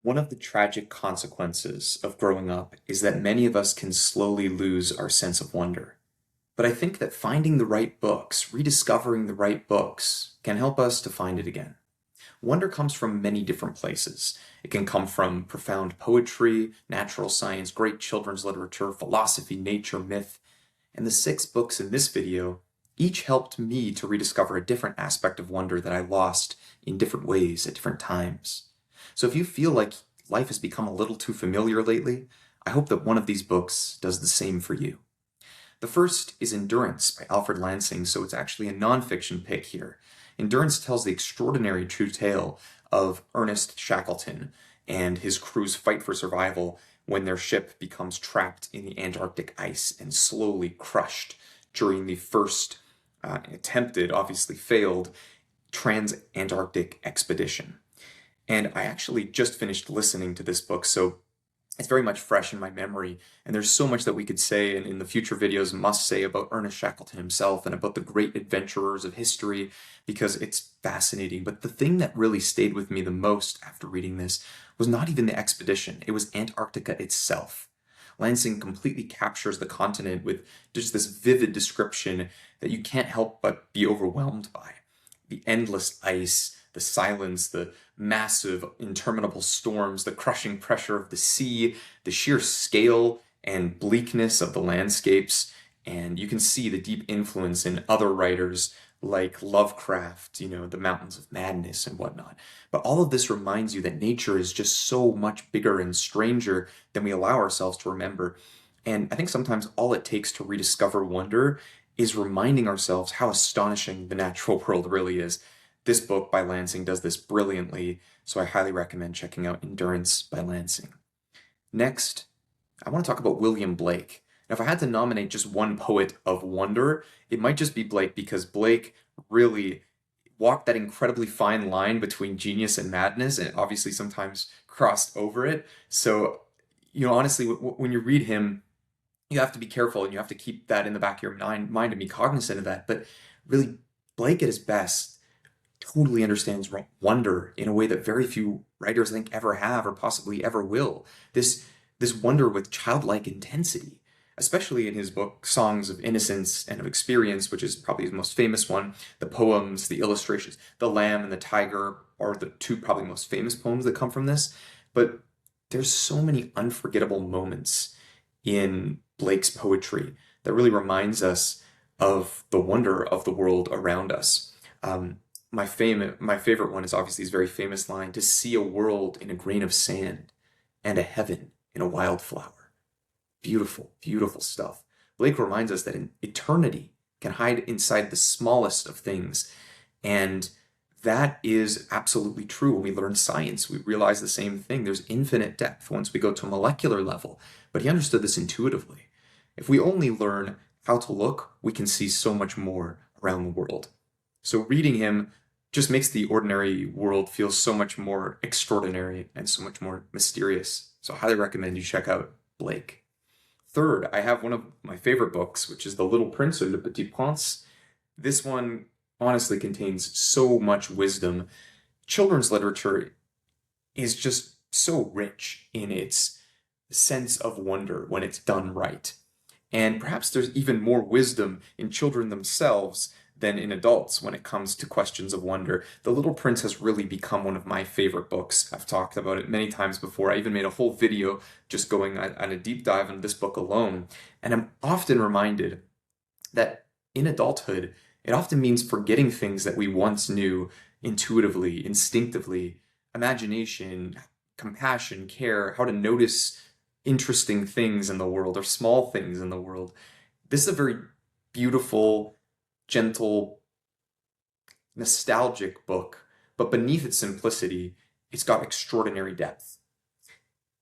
One of the tragic consequences of growing up is that many of us can slowly lose our sense of wonder. But I think that finding the right books, rediscovering the right books, can help us to find it again. Wonder comes from many different places. It can come from profound poetry, natural science, great children's literature, philosophy, nature, myth. And the six books in this video each helped me to rediscover a different aspect of wonder that I lost in different ways at different times. So if you feel like life has become a little too familiar lately, I hope that one of these books does the same for you. The first is Endurance by Alfred Lansing, so it's actually a nonfiction pick here. Endurance tells the extraordinary true tale of Ernest Shackleton and his crew's fight for survival when their ship becomes trapped in the Antarctic ice and slowly crushed during the first attempted, obviously failed, trans-Antarctic expedition. And I actually just finished listening to this book, so it's very much fresh in my memory. And there's so much that we could say and in the future videos must say about Ernest Shackleton himself and about the great adventurers of history, because it's fascinating. But the thing that really stayed with me the most after reading this was not even the expedition. It was Antarctica itself. Lansing completely captures the continent with just this vivid description that you can't help but be overwhelmed by. The endless ice, the silence, the massive, interminable storms, the crushing pressure of the sea, the sheer scale and bleakness of the landscapes, and you can see the deep influence in other writers like Lovecraft, the Mountains of Madness and whatnot. But all of this reminds you that nature is just so much bigger and stranger than we allow ourselves to remember. And I think sometimes all it takes to rediscover wonder is reminding ourselves how astonishing the natural world really is. This book by Lansing does this brilliantly, so I highly recommend checking out Endurance by Lansing. Next, I want to talk about William Blake. Now, if I had to nominate just one poet of wonder, it might just be Blake, because Blake really walked that incredibly fine line between genius and madness, and obviously sometimes crossed over it. So, honestly, when you read him, you have to be careful and you have to keep that in the back of your mind and be cognizant of that. But really, Blake at his best totally understands wonder in a way that very few writers, I think, ever have or possibly ever will. This wonder with childlike intensity, especially in his book Songs of Innocence and of Experience, which is probably his most famous one. The poems, the illustrations, The Lamb and the Tiger are the two probably most famous poems that come from this. But there's so many unforgettable moments in Blake's poetry that really reminds us of the wonder of the world around us. My favorite one is obviously his very famous line, "To see a world in a grain of sand and a heaven in a wildflower." Beautiful, beautiful stuff. Blake reminds us that eternity can hide inside the smallest of things. And that is absolutely true. When we learn science, we realize the same thing. There's infinite depth once we go to a molecular level. But he understood this intuitively. If we only learn how to look, we can see so much more around the world. So reading him just makes the ordinary world feel so much more extraordinary and so much more mysterious. So I highly recommend you check out Blake. Third, I have one of my favorite books, which is The Little Prince, or Le Petit Prince. This one honestly contains so much wisdom. Children's literature is just so rich in its sense of wonder when it's done right. And perhaps there's even more wisdom in children themselves than in adults when it comes to questions of wonder. The Little Prince has really become one of my favorite books. I've talked about it many times before. I even made a whole video just going on a deep dive into this book alone. And I'm often reminded that in adulthood, it often means forgetting things that we once knew intuitively, instinctively, imagination, compassion, care, how to notice interesting things in the world or small things in the world. This is a very beautiful, gentle, nostalgic book, but beneath its simplicity, it's got extraordinary depth.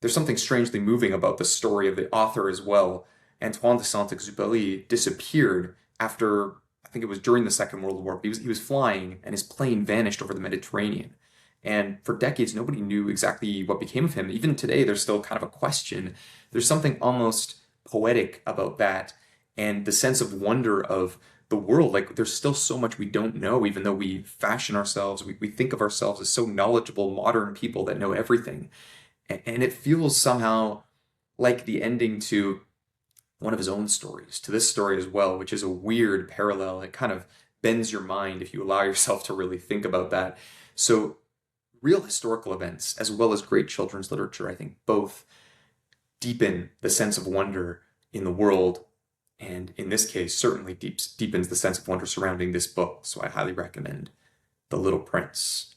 There's something strangely moving about the story of the author as well. Antoine de Saint-Exupéry disappeared after, I think it was during the Second World War. He was flying and his plane vanished over the Mediterranean. And for decades, nobody knew exactly what became of him. Even today, there's still kind of a question. There's something almost poetic about that, and the sense of wonder of the world. Like, there's still so much we don't know, even though we fashion ourselves, we think of ourselves as so knowledgeable modern people that know everything. And it feels somehow like the ending to one of his own stories, to this story as well, which is a weird parallel. It kind of bends your mind if you allow yourself to really think about that. So, real historical events, as well as great children's literature, I think both deepen the sense of wonder in the world, and in this case, certainly deepens the sense of wonder surrounding this book. So, I highly recommend The Little Prince.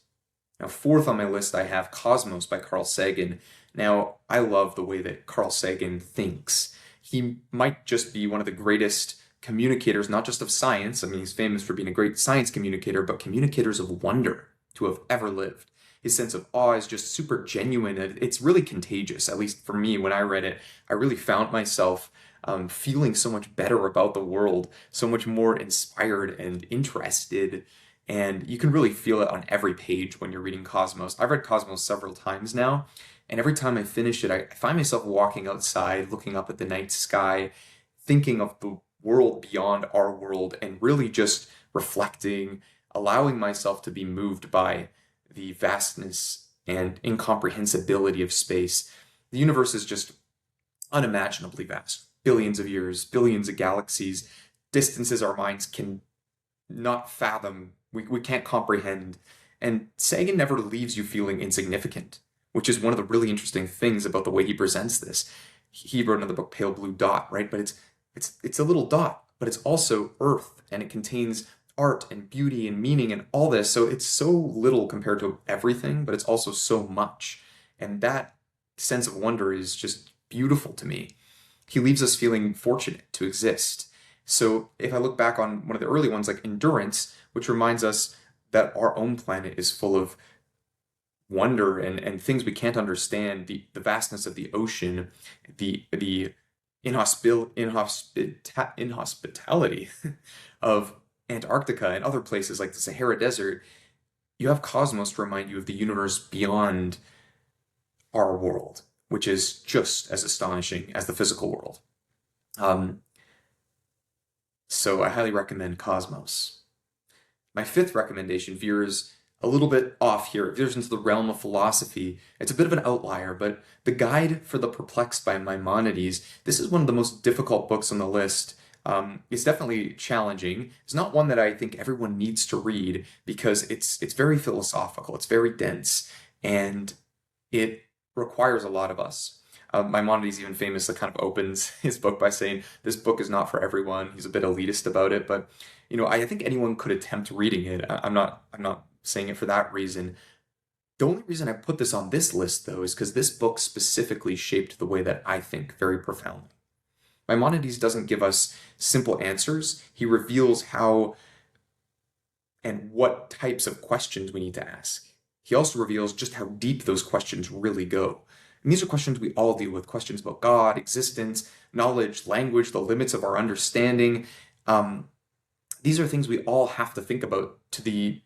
Now, fourth on my list, I have Cosmos by Carl Sagan. Now, I love the way that Carl Sagan thinks. He might just be one of the greatest communicators, not just of science. I mean, he's famous for being a great science communicator, but communicators of wonder to have ever lived. His sense of awe is just super genuine. It's really contagious, at least for me. When I read it, I really found myself feeling so much better about the world, so much more inspired and interested. And you can really feel it on every page when you're reading Cosmos. I've read Cosmos several times now, and every time I finish it, I find myself walking outside, looking up at the night sky, thinking of the world beyond our world, and really just reflecting, allowing myself to be moved by the vastness and incomprehensibility of space. The universe is just unimaginably vast. Billions of years, billions of galaxies, distances our minds can not fathom, we can't comprehend. And Sagan never leaves you feeling insignificant, which is one of the really interesting things about the way he presents this. He wrote another book, Pale Blue Dot, right? But it's a little dot, but it's also Earth, and it contains art and beauty and meaning and all this. So it's so little compared to everything, but it's also so much. And that sense of wonder is just beautiful to me. He leaves us feeling fortunate to exist. So if I look back on one of the early ones, like Endurance, which reminds us that our own planet is full of wonder and things we can't understand, the vastness of the ocean, the inhospitality of Antarctica and other places like the Sahara Desert. You have Cosmos to remind you of the universe beyond our world, which is just as astonishing as the physical world. So I highly recommend Cosmos. My fifth recommendation veers a little bit off here. It veers into the realm of philosophy. It's a bit of an outlier, but The Guide for the Perplexed by Maimonides, this is one of the most difficult books on the list. It's definitely challenging. It's not one that I think everyone needs to read because it's very philosophical, it's very dense, and it requires a lot of us. Maimonides even famously kind of opens his book by saying, this book is not for everyone. He's a bit elitist about it, but I think anyone could attempt reading it. I'm not saying it for that reason. The only reason I put this on this list, though, is because this book specifically shaped the way that I think very profoundly. Maimonides doesn't give us simple answers. He reveals how and what types of questions we need to ask. He also reveals just how deep those questions really go. And these are questions we all deal with, questions about God, existence, knowledge, language, the limits of our understanding. These are things we all have to think about to the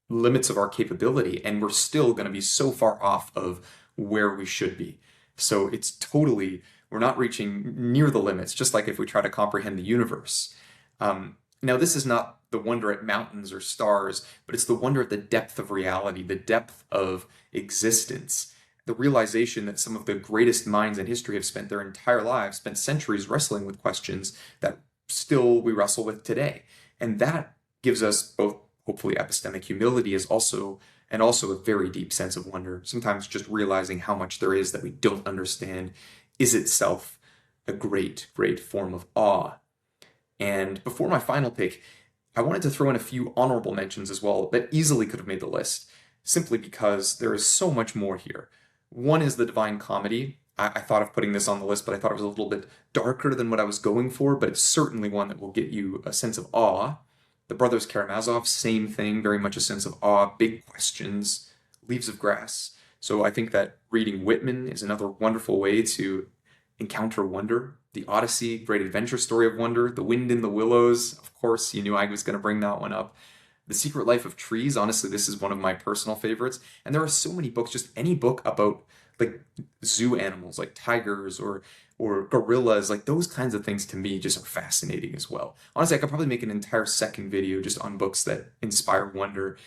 limits of our capability, and we're still going to be so far off of where we should be. So it's totally, we're not reaching near the limits, just like if we try to comprehend the universe. Now, this is not the wonder at mountains or stars, but it's the wonder at the depth of reality, the depth of existence, the realization that some of the greatest minds in history have spent their entire lives, spent centuries wrestling with questions that still we wrestle with today. And that gives us both, hopefully, epistemic humility and also a very deep sense of wonder. Sometimes just realizing how much there is that we don't understand is itself a great, great form of awe. And before my final pick, I wanted to throw in a few honorable mentions as well that easily could have made the list, simply because there is so much more here. One is the Divine Comedy. I thought of putting this on the list, but I thought it was a little bit darker than what I was going for, but it's certainly one that will get you a sense of awe. The Brothers Karamazov, same thing, very much a sense of awe, big questions, Leaves of Grass. So I think that reading Whitman is another wonderful way to encounter wonder. The Odyssey, great adventure story of wonder. The Wind in the Willows, of course, you knew I was going to bring that one up. The Secret Life of Trees, honestly, this is one of my personal favorites. And there are so many books, just any book about like zoo animals, like tigers or gorillas, like those kinds of things to me just are fascinating as well. Honestly, I could probably make an entire second video just on books that inspire wonder.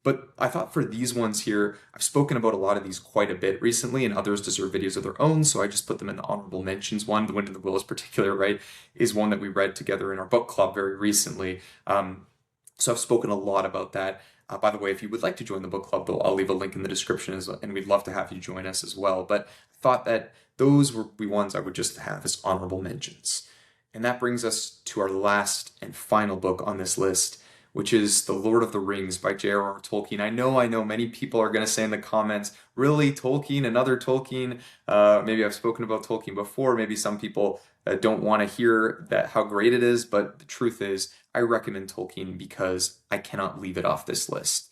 But I thought for these ones here, I've spoken about a lot of these quite a bit recently, and others deserve videos of their own, so I just put them in the honorable mentions. One, The Wind and the Willows particular, right, is one that we read together in our book club very recently. So I've spoken a lot about that. By the way, if you would like to join the book club, though, I'll leave a link in the description, and we'd love to have you join us as well. But I thought that those would be ones I would just have as honorable mentions. And that brings us to our last and final book on this list, which is The Lord of the Rings by J.R.R. Tolkien. I know many people are going to say in the comments, really, Tolkien, another Tolkien? Maybe I've spoken about Tolkien before. Maybe some people don't want to hear that how great it is, but the truth is, I recommend Tolkien because I cannot leave it off this list.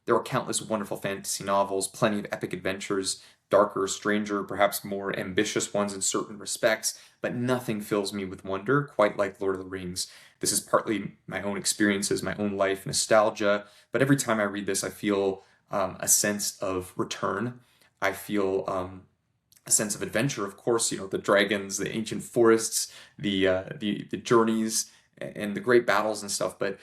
There are countless wonderful fantasy novels, plenty of epic adventures, darker, stranger, perhaps more ambitious ones in certain respects, but nothing fills me with wonder quite like Lord of the Rings. This is partly my own experiences, my own life, nostalgia, but every time I read this, I feel a sense of return. I feel a sense of adventure, of course, the dragons, the ancient forests, the journeys, and the great battles and stuff, but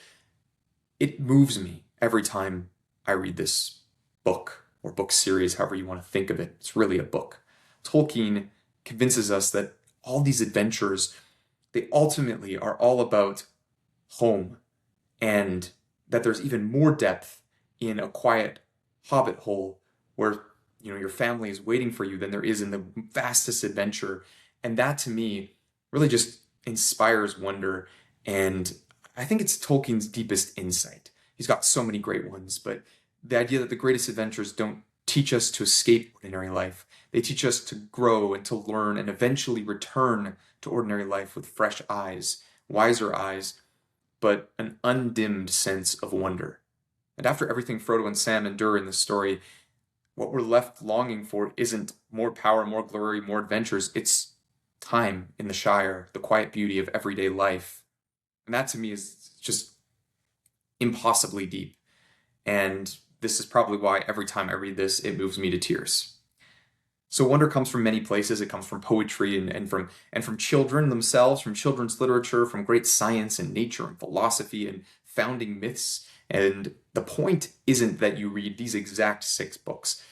it moves me every time I read this book or book series, however you want to think of it. It's really a book. Tolkien convinces us that all these adventures, they ultimately are all about home, and that there's even more depth in a quiet hobbit hole where your family is waiting for you than there is in the vastest adventure. And that to me really just inspires wonder, and I think it's Tolkien's deepest insight. He's got so many great ones, but the idea that the greatest adventures don't teach us to escape ordinary life. They teach us to grow and to learn and eventually return to ordinary life with fresh eyes, wiser eyes, but an undimmed sense of wonder. And after everything Frodo and Sam endure in this story, what we're left longing for isn't more power, more glory, more adventures. It's time in the Shire, the quiet beauty of everyday life. And that to me is just impossibly deep. And this is probably why every time I read this, it moves me to tears. So wonder comes from many places. It comes from poetry and from children themselves, from children's literature, from great science and nature and philosophy and founding myths. And the point isn't that you read these exact 6 books.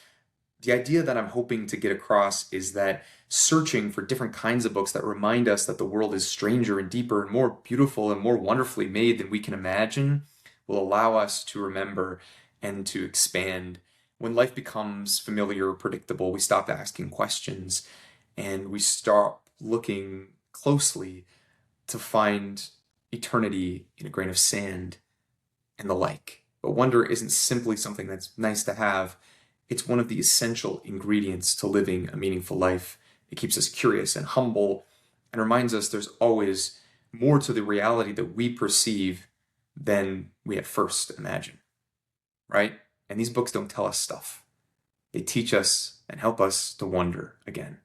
The idea that I'm hoping to get across is that searching for different kinds of books that remind us that the world is stranger and deeper and more beautiful and more wonderfully made than we can imagine will allow us to remember and to expand. When life becomes familiar or predictable, we stop asking questions and we stop looking closely to find eternity in a grain of sand and the like. But wonder isn't simply something that's nice to have. It's one of the essential ingredients to living a meaningful life. It keeps us curious and humble and reminds us there's always more to the reality that we perceive than we at first imagine, right? And these books don't tell us stuff. They teach us and help us to wonder again.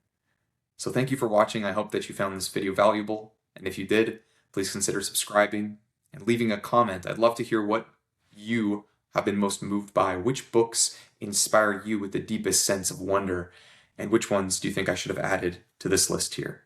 So thank you for watching. I hope that you found this video valuable. And if you did, please consider subscribing and leaving a comment. I'd love to hear what you have been most moved by. Which books inspire you with the deepest sense of wonder? And which ones do you think I should have added to this list here?